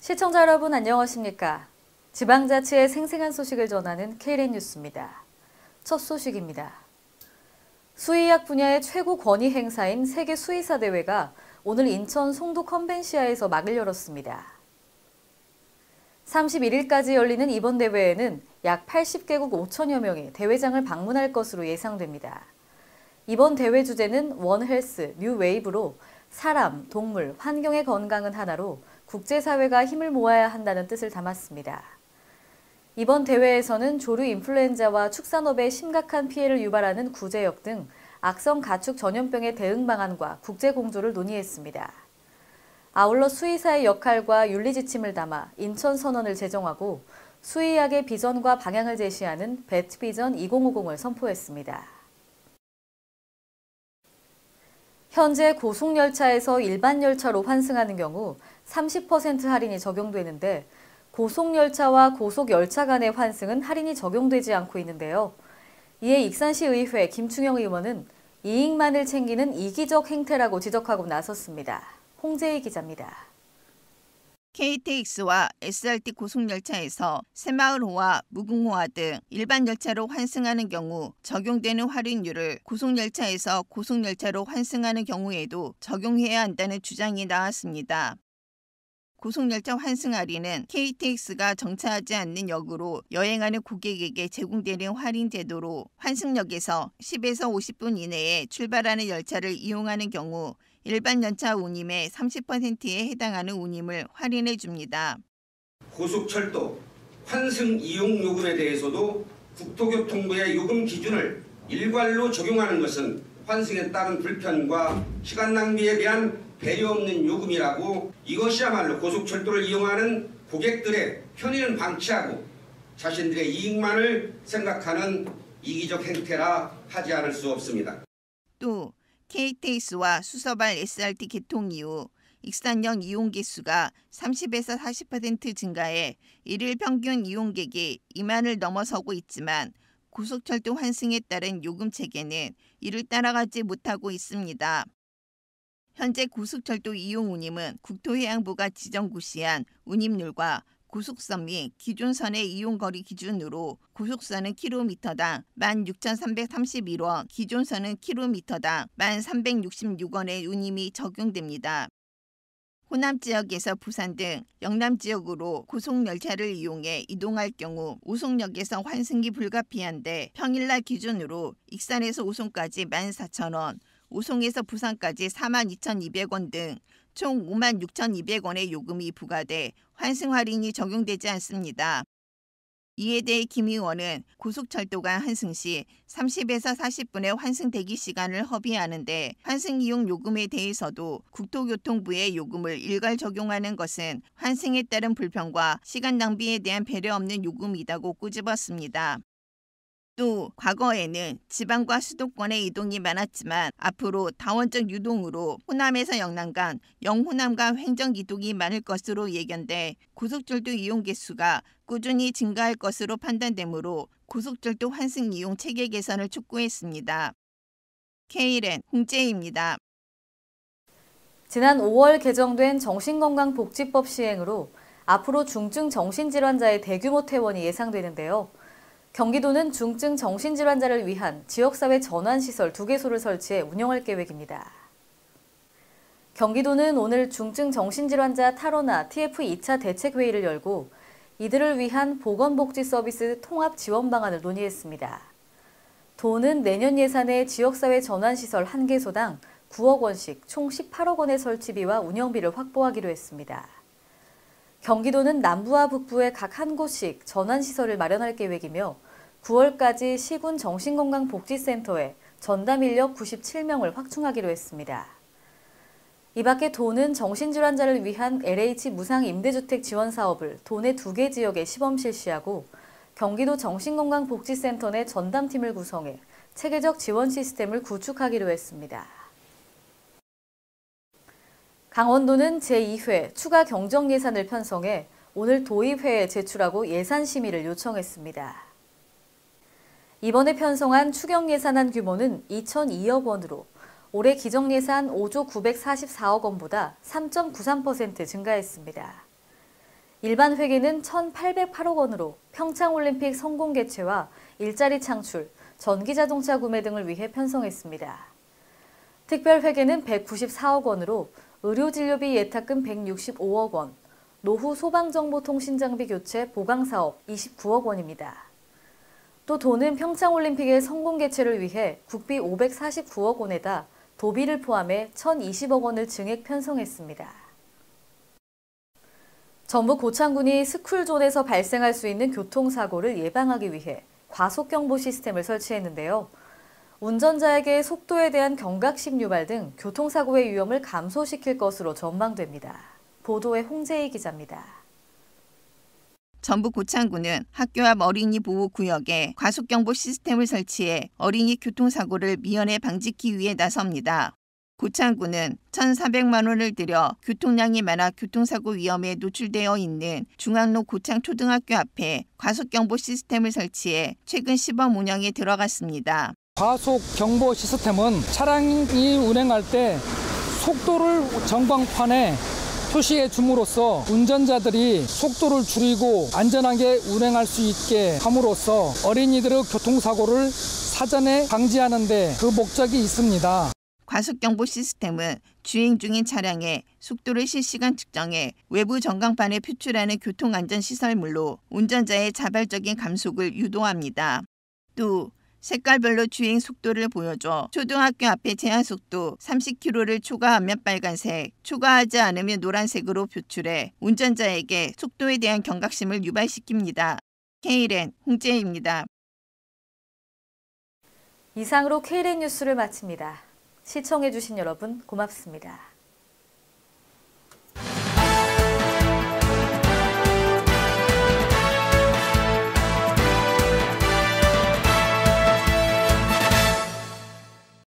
시청자 여러분 안녕하십니까? 지방자치의 생생한 소식을 전하는 KLN 뉴스입니다. 첫 소식입니다. 수의학 분야의 최고 권위 행사인 세계 수의사 대회가 오늘 인천 송도 컨벤시아에서 막을 열었습니다. 31일까지 열리는 이번 대회에는 약 80개국 5천여 명이 대회장을 방문할 것으로 예상됩니다. 이번 대회 주제는 원 헬스, 뉴 웨이브로 사람, 동물, 환경의 건강은 하나로 국제사회가 힘을 모아야 한다는 뜻을 담았습니다. 이번 대회에서는 조류 인플루엔자와 축산업에 심각한 피해를 유발하는 구제역 등 악성 가축 전염병의 대응 방안과 국제 공조를 논의했습니다. 아울러 수의사의 역할과 윤리 지침을 담아 인천 선언을 제정하고 수의학의 비전과 방향을 제시하는 배트 비전 2050을 선포했습니다. 현재 고속열차에서 일반 열차로 환승하는 경우 30% 할인이 적용되는데 고속열차와 고속열차 간의 환승은 할인이 적용되지 않고 있는데요. 이에 익산시 의회 김충영 의원은 이익만을 챙기는 이기적 행태라고 지적하고 나섰습니다. 홍재희 기자입니다. KTX와 SRT 고속열차에서 새마을호와 무궁호화 등 일반 열차로 환승하는 경우 적용되는 할인율을 고속열차에서 고속열차로 환승하는 경우에도 적용해야 한다는 주장이 나왔습니다. 고속열차 환승 할인은 KTX가 정차하지 않는 역으로 여행하는 고객에게 제공되는 할인 제도로 환승역에서 10에서 50분 이내에 출발하는 열차를 이용하는 경우 일반 열차 운임의 30%에 해당하는 운임을 할인해 줍니다. 고속철도 환승 이용 요금에 대해서도 국토교통부의 요금 기준을 일괄로 적용하는 것은 환승에 따른 불편과 시간 낭비에 대한 배려 없는 요금이라고 이것이야말로 고속철도를 이용하는 고객들의 편의는 방치하고 자신들의 이익만을 생각하는 이기적 행태라 하지 않을 수 없습니다. 또 KTX와 수서발 SRT 개통 이후 익산역 이용 개수가 30에서 40% 증가해 일일 평균 이용객이 2만을 넘어서고 있지만 고속철도 환승에 따른 요금 체계는 이를 따라가지 못하고 있습니다. 현재 고속철도 이용 운임은 국토해양부가 지정고시한 운임률과 고속선 및 기존선의 이용거리 기준으로 고속선은 킬로미터당 16,331원, 기존선은 킬로미터당 1,366원의 운임이 적용됩니다. 호남 지역에서 부산 등 영남 지역으로 고속열차를 이용해 이동할 경우 오송역에서 환승이 불가피한데 평일날 기준으로 익산에서 오송까지 14,000원, 오송에서 부산까지 42,200원 등 총 56,200원의 요금이 부과돼 환승 할인이 적용되지 않습니다. 이에 대해 김 의원은 고속철도 간 환승 시 30에서 40분의 환승 대기 시간을 허비하는데 환승 이용 요금에 대해서도 국토교통부의 요금을 일괄 적용하는 것은 환승에 따른 불편과 시간 낭비에 대한 배려 없는 요금이라고 꼬집었습니다. 또 과거에는 지방과 수도권의 이동이 많았지만 앞으로 다원적 유동으로 호남에서 영남 간, 영호남 간 횡정 이동이 많을 것으로 예견돼 고속철도 이용 개수가 꾸준히 증가할 것으로 판단되므로 고속철도 환승 이용 체계 개선을 촉구했습니다. KLN 홍재희입니다. 지난 5월 개정된 정신건강복지법 시행으로 앞으로 중증 정신질환자의 대규모 퇴원이 예상되는데요. 경기도는 중증 정신질환자를 위한 지역사회 전환시설 2개소를 설치해 운영할 계획입니다. 경기도는 오늘 중증 정신질환자 탈원화 TF 2차 대책회의를 열고 이들을 위한 보건복지 서비스 통합 지원 방안을 논의했습니다. 도는 내년 예산에 지역사회 전환시설 1개소당 9억 원씩 총 18억 원의 설치비와 운영비를 확보하기로 했습니다. 경기도는 남부와 북부에 각 한 곳씩 전환시설을 마련할 계획이며 9월까지 시군 정신건강복지센터에 전담 인력 97명을 확충하기로 했습니다. 이 밖에 도는 정신질환자를 위한 LH 무상임대주택 지원 사업을 도내 2개 지역에 시범 실시하고 경기도 정신건강복지센터 내 전담팀을 구성해 체계적 지원 시스템을 구축하기로 했습니다. 강원도는 제2회 추가 경정 예산을 편성해 오늘 도의회에 제출하고 예산 심의를 요청했습니다. 이번에 편성한 추경 예산안 규모는 2,002억 원으로 올해 기정 예산 5조 944억 원보다 3.93% 증가했습니다. 일반 회계는 1,808억 원으로 평창올림픽 성공 개최와 일자리 창출, 전기자동차 구매 등을 위해 편성했습니다. 특별 회계는 194억 원으로 의료진료비 예탁금 165억 원, 노후 소방정보통신장비 교체 보강사업 29억 원입니다. 또 도는 평창올림픽의 성공 개최를 위해 국비 549억 원에다 도비를 포함해 1,020억 원을 증액 편성했습니다. 전북 고창군이 스쿨존에서 발생할 수 있는 교통사고를 예방하기 위해 과속경보 시스템을 설치했는데요. 운전자에게 속도에 대한 경각심 유발 등 교통사고의 위험을 감소시킬 것으로 전망됩니다. 보도에 홍재희 기자입니다. 전북 고창군은 학교 앞 어린이 보호구역에 과속경보 시스템을 설치해 어린이 교통사고를 미연에 방지하기 위해 나섭니다. 고창군은 1,400만 원을 들여 교통량이 많아 교통사고 위험에 노출되어 있는 중앙로 고창초등학교 앞에 과속경보 시스템을 설치해 최근 시범 운영에 들어갔습니다. 과속경보 시스템은 차량이 운행할 때 속도를 전광판에 표시해 줌으로써 운전자들이 속도를 줄이고 안전하게 운행할 수 있게 함으로써 어린이들의 교통사고를 사전에 방지하는 데 그 목적이 있습니다. 과속경보 시스템은 주행 중인 차량의 속도를 실시간 측정해 외부 전광판에 표출하는 교통안전시설물로 운전자의 자발적인 감속을 유도합니다. 또 색깔별로 주행 속도를 보여줘 초등학교 앞에 제한속도 30km를 초과하면 빨간색, 초과하지 않으면 노란색으로 표출해 운전자에게 속도에 대한 경각심을 유발시킵니다. K랜 홍재희입니다. 이상으로 K랜 뉴스를 마칩니다. 시청해주신 여러분 고맙습니다.